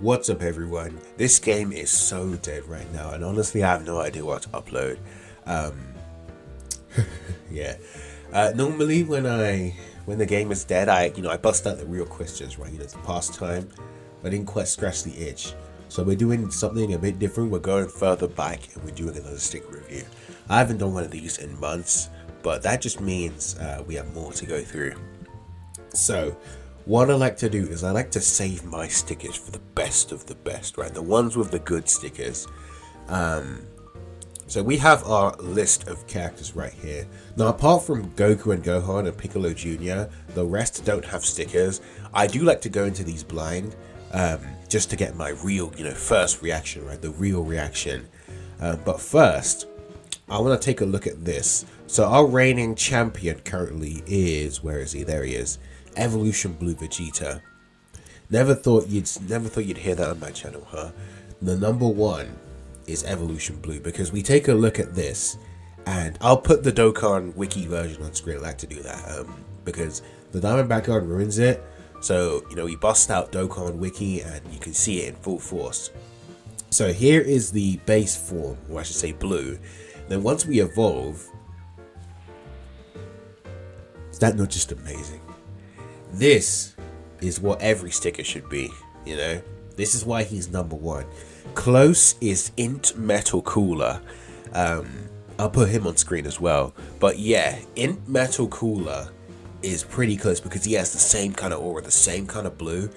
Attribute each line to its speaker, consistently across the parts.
Speaker 1: What's up, everyone? This game is so dead right now, and honestly, I have no idea what to upload. Um, yeah. Normally, when the game is dead, I bust out the real questions, right? It's pastime. I didn't quite scratch the itch, so we're doing something a bit different. We're going further back, and we're doing another stick review. I haven't done one of these in months, but that just means we have more to go through. So, what I like to do is I like to save my stickers for the best of the best, right? The ones with the good stickers. So we have our list of characters right here. Now, apart from Goku and Gohan and Piccolo Jr., the rest don't have stickers. I do like to go into these blind, just to get my real, first reaction, right? The real reaction. But first, I want to take a look at this. So our reigning champion currently is, where is he? There he is. Evolution Blue Vegeta. Never thought you'd hear that on my channel, huh? The number one is Evolution Blue, because we take a look at this, and I'll put the Dokkan wiki version on screen. I like to do that because the diamond background ruins it. So we bust out Dokkan wiki, and you can see it in full force. So here is the base form, or I should say blue. Then once we evolve, is that not just amazing? This is what every sticker should be, This is why he's number one. Close is Int Metal Cooler. I'll put him on screen as well. But yeah, Int Metal Cooler is pretty close because he has the same kind of aura, the same kind of blue.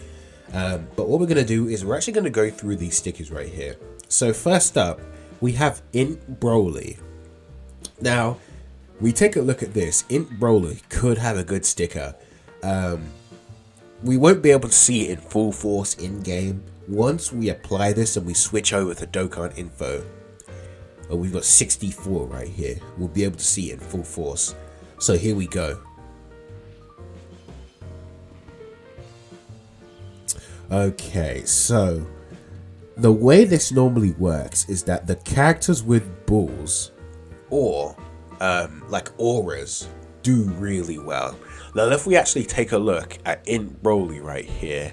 Speaker 1: But what we're going to do is we're actually going to go through these stickers right here. So first up, we have Int Broly. Now, we take a look at this. Int Broly could have a good sticker. We won't be able to see it in full force in game. Once we apply this and we switch over to Dokkan info, we've got 64 right here. We'll be able to see it in full force. So here we go. Okay, so the way this normally works is that the characters with balls or like auras do really well. Now, if we actually take a look at Int Broly right here,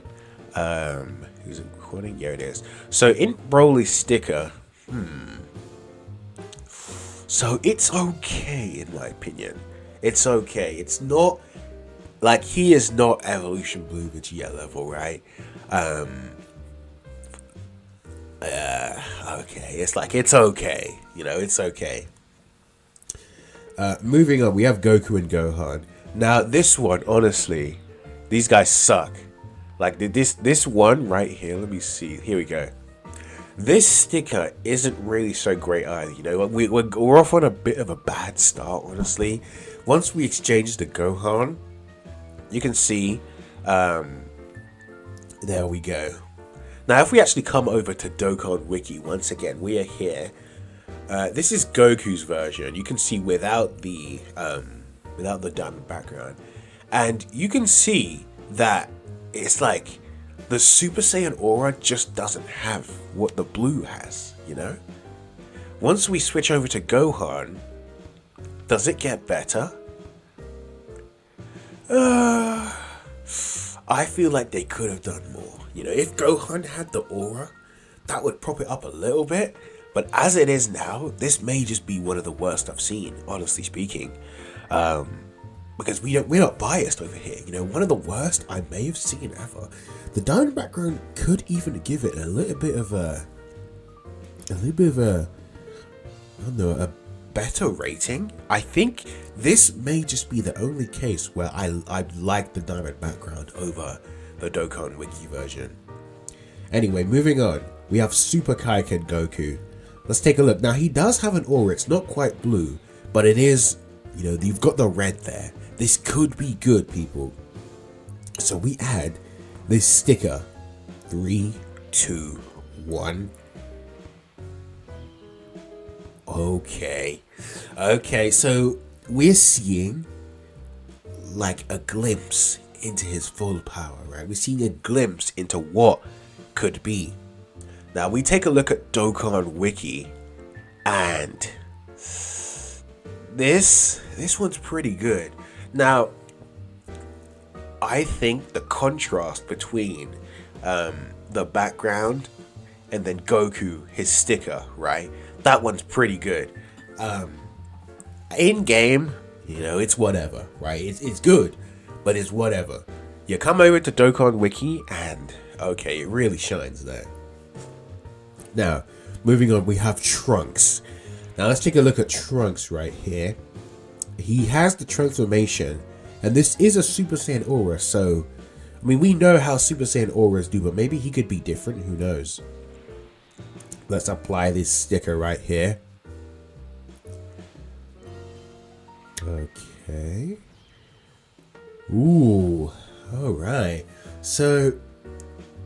Speaker 1: who's recording? Yeah, it is. So Int Broly's sticker, so it's okay in my opinion. It's okay. It's not like he is not Evolution Blue Vegeta level, right? Okay. It's okay. It's okay. Moving on, we have Goku and Gohan. Now, this one, honestly, these guys suck. Like this one right here. Let me see. Here we go. This sticker isn't really so great either. We're off on a bit of a bad start, honestly. Once we exchange the Gohan, you can see. There we go. Now, if we actually come over to Dokkan Wiki once again, we are here. This is Goku's version. You can see without the diamond background, and you can see that it's like the Super Saiyan aura just doesn't have what the blue has. Once we switch over to Gohan, does it get better? I feel like they could have done more. If Gohan had the aura, that would prop it up a little bit. But as it is now, this may just be one of the worst I've seen, honestly speaking. Because we're not biased over here. One of the worst I may have seen ever. The diamond background could even give it a little bit of a better rating. I think this may just be the only case where I like the diamond background over the Dokkan Wiki version. Anyway, moving on. We have Super Kaioken Goku. Let's take a look. Now, he does have an aura. It's not quite blue, but it is, you've got the red there. This could be good, people. So we add this sticker. 3, 2, 1. Okay, so we're seeing like a glimpse into his full power, right? We're seeing a glimpse into what could be. Now, we take a look at Dokkan Wiki, and this one's pretty good. Now, I think the contrast between the background, and then Goku, his sticker, right? That one's pretty good. In game, it's whatever, right? It's good, but it's whatever. You come over to Dokkan Wiki, and okay, it really shines there. Now, moving on, we have Trunks. Now let's take a look at Trunks right here. He has the transformation, and this is a Super Saiyan aura, so I mean, we know how Super Saiyan auras do, but maybe he could be different, who knows. Let's apply this sticker right here. Okay. Ooh, alright. So,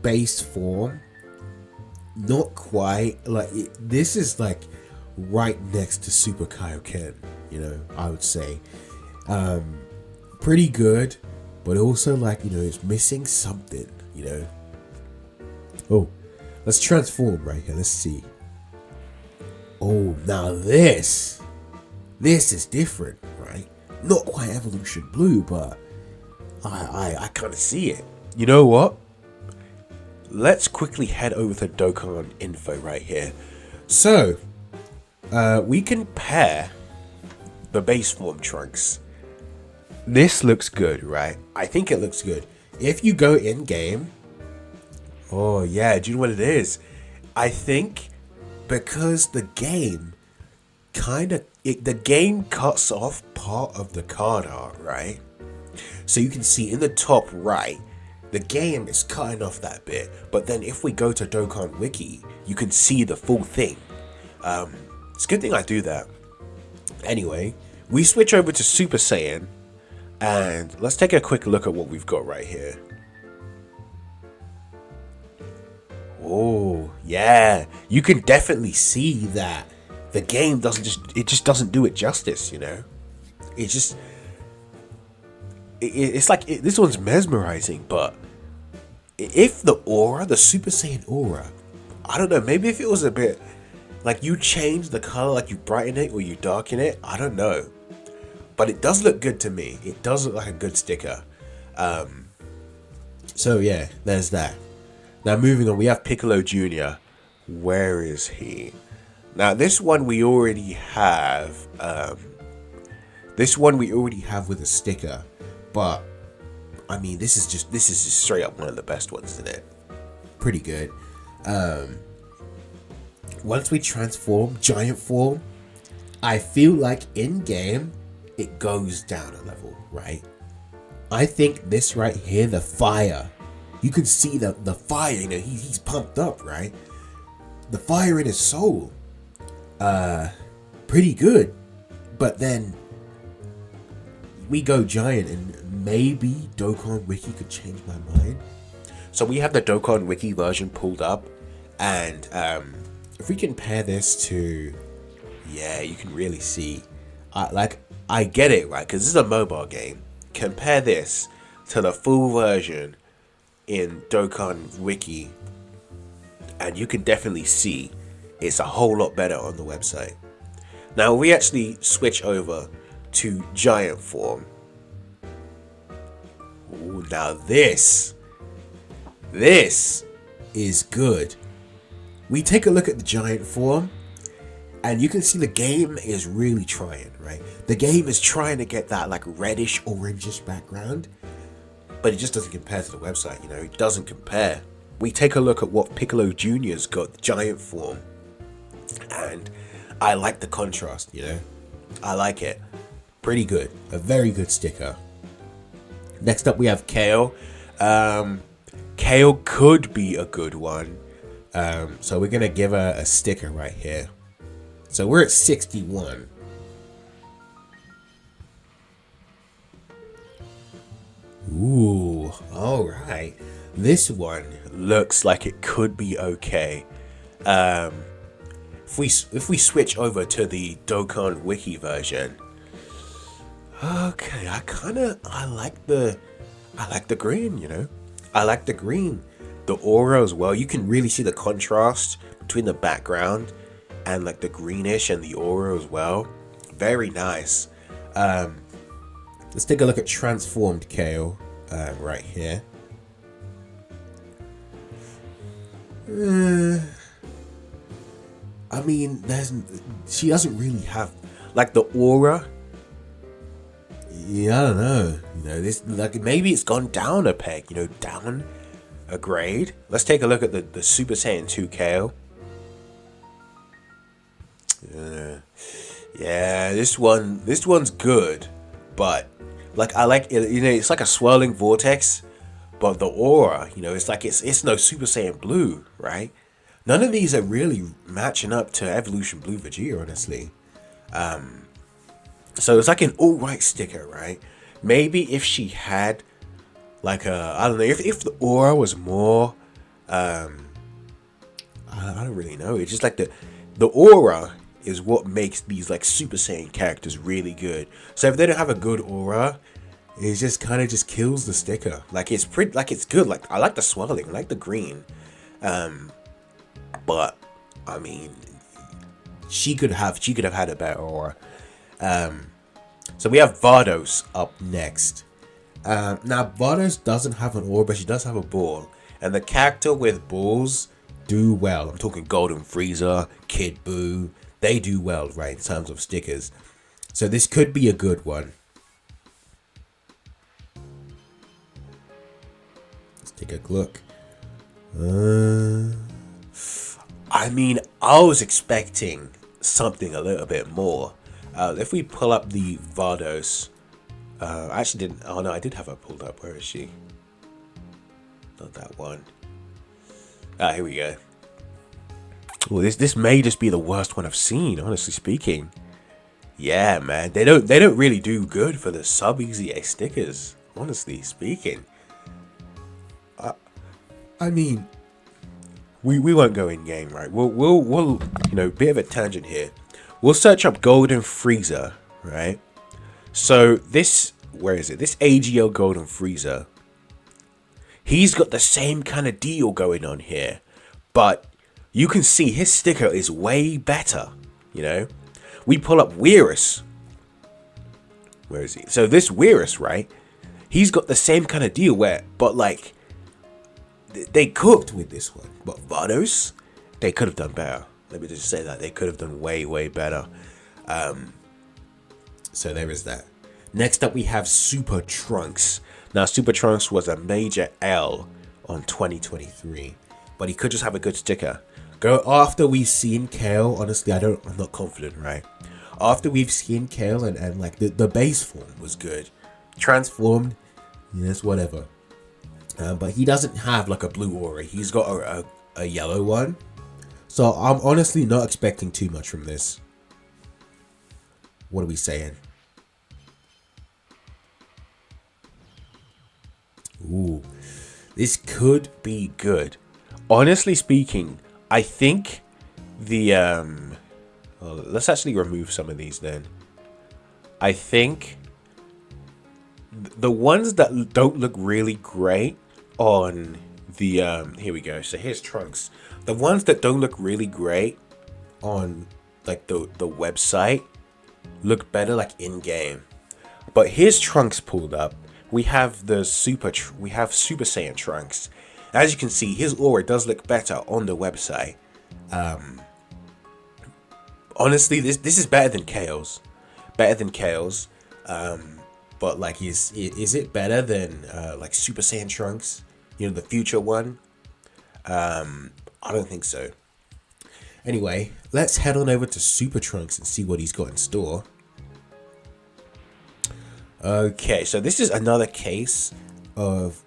Speaker 1: base form, not quite, like, this is like right next to Super Kaioken, I would say. Pretty good, but also like, it's missing something, Oh, let's transform right here, let's see. Oh, now this is different, right? Not quite Evolution Blue, but I kind of see it. You know what? Let's quickly head over to Dokkan info right here. So, we can pair the base form Trunks. This looks good, right? I think it looks good. If you go in game, oh yeah, do you know what it is? I think because the game the game cuts off part of the card art, right? So you can see in the top right, the game is cutting off that bit. But then if we go to Dokkan Wiki, you can see the full thing. It's a good thing I do that. Anyway, we switch over to Super Saiyan, and let's take a quick look at what we've got right here. Oh, yeah. You can definitely see that the game just doesn't do it justice, It's like, this one's mesmerizing, but if the Super Saiyan aura, I don't know, maybe if it was a bit, like you change the color, like you brighten it or you darken it, I don't know. But it does look good to me. It does look like a good sticker. So yeah, there's that. Now moving on, we have Piccolo Jr. Where is he? Now this one we already have. This one we already have with a sticker. But I mean, this is just straight up one of the best ones, isn't it? Pretty good. Once we transform giant form, I feel like in game it goes down a level, right? I think this right here, the fire, you can see the fire, he's pumped up, right? The fire in his soul, pretty good. But then we go giant, and maybe Dokkan Wiki could change my mind. So we have the Dokkan Wiki version pulled up, and if we compare this to, yeah, you can really see, I get it, right? Because this is a mobile game. Compare this to the full version in Dokkan Wiki, and you can definitely see it's a whole lot better on the website. Now we actually switch over to giant form. Ooh, now this is good. We take a look at the giant form, and you can see the game is really trying, right? The game is trying to get that like reddish orangish background, but it just doesn't compare to the website, it doesn't compare. We take a look at what Piccolo Jr.'s got, the giant form, and I like the contrast, I like it. Pretty good. A very good sticker. Next up we have Kale. Kale could be a good one. So we're gonna give her a sticker right here. So we're at 61. Ooh, alright. This one looks like it could be okay. If we switch over to the Dokkan Wiki version, okay, I like the green, I like the green. The aura as well. You can really see the contrast between the background and like the greenish and the aura as well. Very nice. Let's take a look at transformed Kale right here. Uh, I mean, she doesn't really have like the aura. Yeah, I don't know. This like maybe it's gone down a peg. Down a grade. Let's take a look at the Super Saiyan 2 KO. Yeah, this one's good, but like I like it. It's like a swirling vortex, but the aura, it's like it's no Super Saiyan Blue, right? None of these are really matching up to Evolution Blue Vegeta, honestly. So it's like an alright sticker, right? Maybe if she had like I don't know, if the aura was more, I don't really know. It's just like the aura is what makes these like Super Saiyan characters really good. So if they don't have a good aura, it just kind of just kills the sticker. Like it's pretty, like it's good. Like I like the swirling, I like the green, but I mean, she could have had a better aura. So we have Vardos up next. Now Vardos doesn't have an aura, but she does have a ball, and the character with balls do well. I'm talking Golden Frieza, Kid Buu. They do well, right, in terms of stickers. So this could be a good one. Let's take a look. I mean, I was expecting something a little bit more. If we pull up the Vardos, I actually didn't. Oh no, I did have her pulled up. Where is she? Not that one. Here we go. Well, this may just be the worst one I've seen, honestly speaking. Yeah, man, they don't really do good for the sub EZA stickers, honestly speaking. I mean, we won't go in game, right? We'll bit of a tangent here. We'll search up Golden Frieza, right? So this, where is it? This AGL Golden Frieza. He's got the same kind of deal going on here, but you can see his sticker is way better, We pull up Weirus. Where is he? So this Weirus, right? He's got the same kind of deal but like, they cooked with this one. But Vardos, they could have done better. Let me just say that. They could have done way, way better. So there is that. Next up, we have Super Trunks. Now, Super Trunks was a major L on 2023. But he could just have a good sticker. Go after we've seen Kale. Honestly, I'm not confident, right? After we've seen Kale and like the base form was good. Transformed, yes, whatever. But he doesn't have like a blue aura. He's got a yellow one. So I'm honestly not expecting too much from this. What are we saying? Ooh, this could be good. Honestly speaking, I think the let's actually remove some of these then. I think the ones that don't look really great on the here we go. So here's Trunks. The ones that don't look really great on like the website look better like in game. But here's Trunks pulled up. We have the Super Saiyan Trunks. As you can see, his aura does look better on the website. Honestly, this is better than Kale's. But like, is it better than like Super Saiyan Trunks? The future one. I don't think so. Anyway, let's head on over to Super Trunks and see what he's got in store. Okay, so this is another case of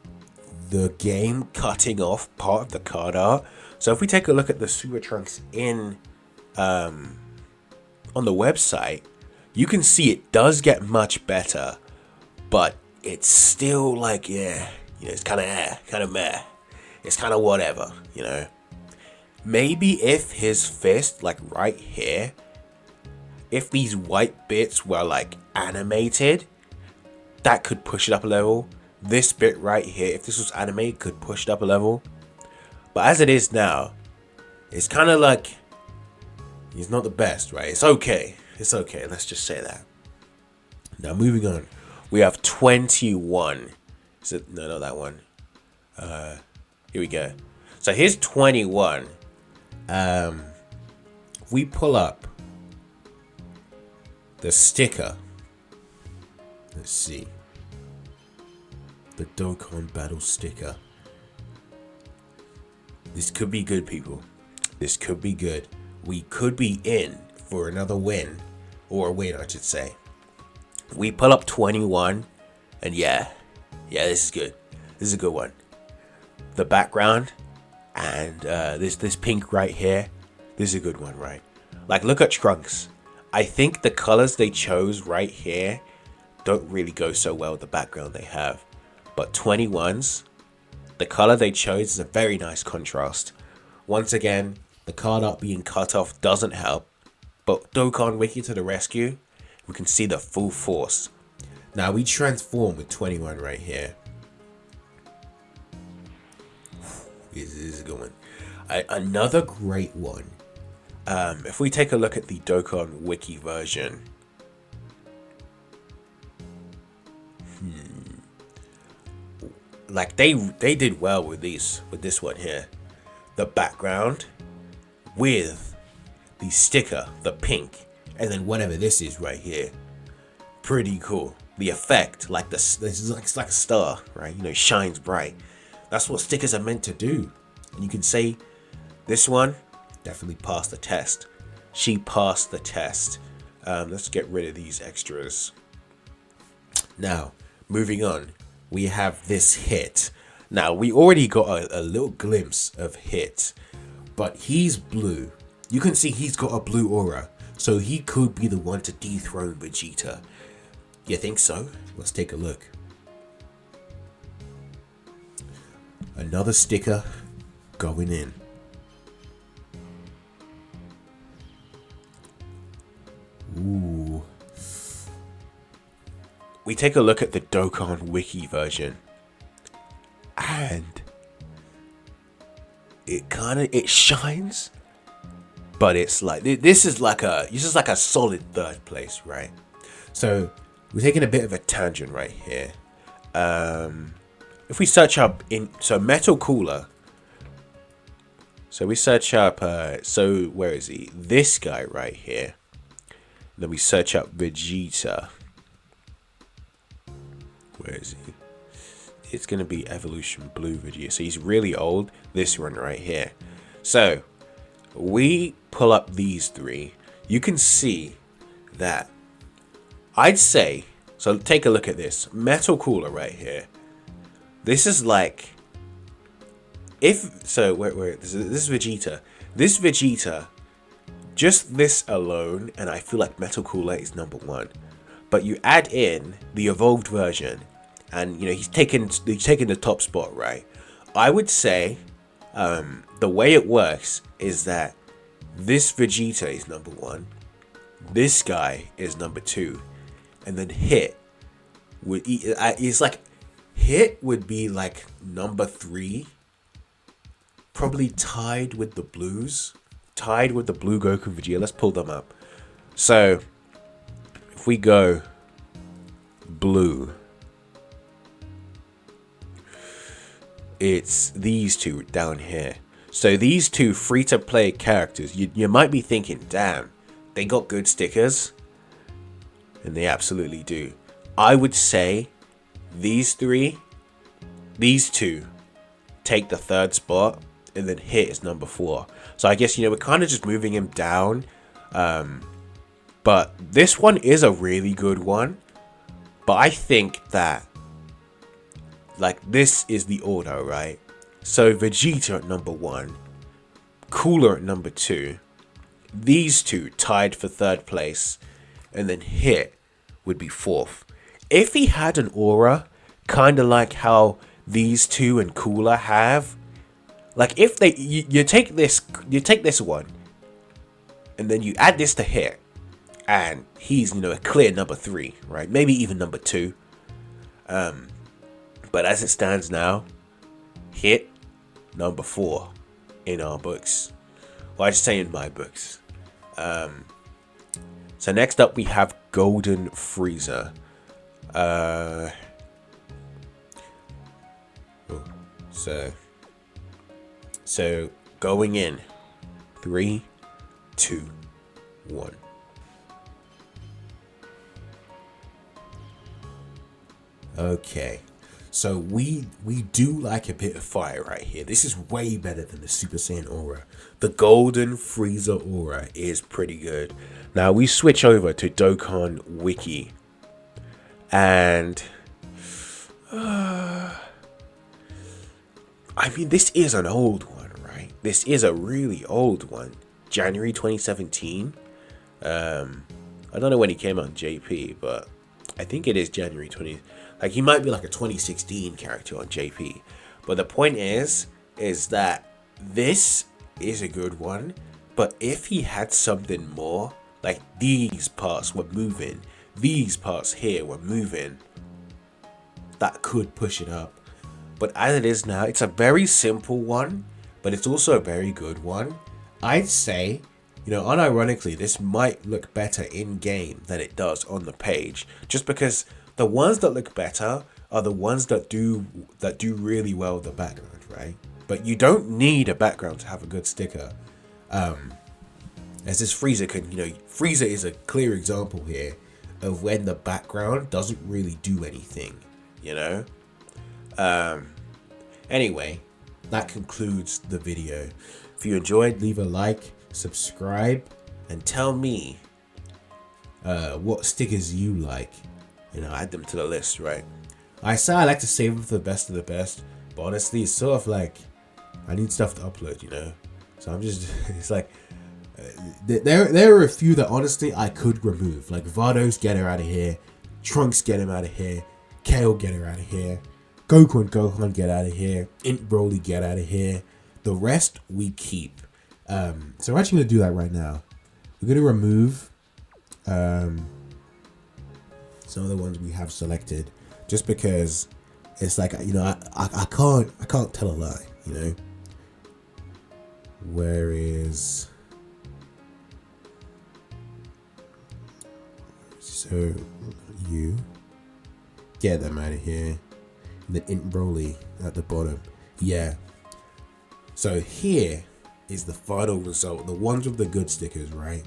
Speaker 1: the game cutting off part of the card art. So if we take a look at the Super Trunks in on the website, you can see it does get much better, but it's still like, yeah, it's kind of meh. It's kind of whatever, Maybe if his fist, like right here, if these white bits were like animated, that could push it up a level. This bit right here, if this was animated, could push it up a level. But as it is now, it's kind of like, he's not the best, right? It's okay. Let's just say that. Now moving on, we have 21. No, not that one. Here we go. So So here's 21. We pull up the sticker. Let's see. The Dokkan battle sticker. This could be good, people. This could be good. We could be in for another win. Or a win, I should say. We pull up 21. And yeah, this is good. This is a good one. The background and this pink right here. This is a good one, right? Like, look at Trunks. I think the colors they chose right here don't really go so well with the background they have. But 21's, the color they chose is a very nice contrast. Once again, the card art being cut off doesn't help. But Dokkan Wiki to the rescue. We can see the full force. Now we transform with 21 right here. This is a good one. Another great one. If we take a look at the Dokkan Wiki version. Like they did well with this one here. The background with the sticker, the pink, and then whatever this is right here. Pretty cool. The effect, like this is like a star, right? You know, shines bright. That's what stickers are meant to do. And you can say this one definitely passed the test. She passed the test. Let's get rid of these extras. Now, moving on, we have this Hit. Now, we already got a little glimpse of Hit, but he's blue. You can see he's got a blue aura, so he could be the one to dethrone Vegeta. You think so? Let's take a look. Another sticker going in. Ooh. We take a look at the Dokkan Wiki version. And it shines, but it's like this is like a solid third place, right? So we're taking a bit of a tangent right here. If we search up Metal Cooler. So we search up where is he? This guy right here. Then we search up Vegeta. Where is he? It's gonna be Evolution Blue Vegeta. So he's really old. This one right here. So we pull up these three. You can see that I'd say, so take a look at this. Metal Cooler right here. This is like, this is Vegeta. This Vegeta, just this alone, and I feel like Metal Cooler is number one. But you add in the evolved version, and you know he's taken the top spot, right? I would say the way it works is that this Vegeta is number one, this guy is number two, and then Hit would Hit would be like number three, probably tied with the blues, tied with the blue Goku and Vegeta. Let's pull them up. So if we go blue, it's these two down here. So these two free-to-play characters, you might be thinking, damn, they got good stickers. And they absolutely do. I would say these two take the third spot, and then Hit is number 4. So I guess, we're kind of just moving him down. But this one is a really good one. But I think that, like, this is the order, right? So Vegeta at number 1, Cooler at number 2, these two tied for third place, and then Hit would be 4th. If he had an aura, kind of like how these two and Cooler have, like if they, you take this one, and then you add this to Hit, and he's, a clear number 3, right? Maybe even number 2. But as it stands now, Hit number 4 in our books. Well, I just say in my books. So next up we have Golden Frieza. So So going in, 3, 2, 1. Okay, so we do like a bit of fire right here. This is way better than the Super Saiyan Aura. The Golden Frieza Aura is pretty good. Now we switch over to Dokkan Wiki, and I mean, this is an old one, right? This is a really old one. January 2017. I don't know when he came out in JP, but I think it is January 20. Like, he might be like a 2016 character on JP. But the point is that this is a good one. But if he had something more, like these parts were moving, these parts here were moving, that could push it up. But as it is now, it's a very simple one, but it's also a very good one. I'd say, you know, unironically, this might look better in game than it does on the page, just because the ones that look better are the ones that do really well with the background, right? But you don't need a background to have a good sticker. As this Frieza can, you know, Frieza is a clear example here of when the background doesn't really do anything, you know? Anyway, that concludes the video. If you enjoyed, leave a like, subscribe, and tell me what stickers you like. You know, add them to the list, right? I say I like to save them for the best of the best, but honestly, it's sort of like I need stuff to upload, you know? So I'm just, it's like, there are a few that honestly I could remove. Like Vados, get her out of here. Trunks, get him out of here. Kale, get her out of here. Goku and Gohan, get out of here. Int Broly, get out of here. The rest, we keep. So we're actually going to do that right now. We're going to remove some of the ones we have selected, just because it's like, you know, I can't tell a lie, you know. Where is, so you get them out of here, and then Int Broly at the bottom. Yeah, so here is the final result, the ones with the good stickers, right?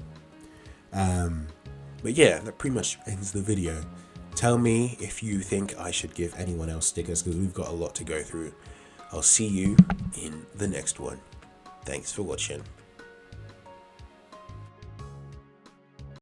Speaker 1: But yeah, that pretty much ends the video. Tell me if you think I should give anyone else stickers, because we've got a lot to go through. I'll see you in the next one. Thanks for watching.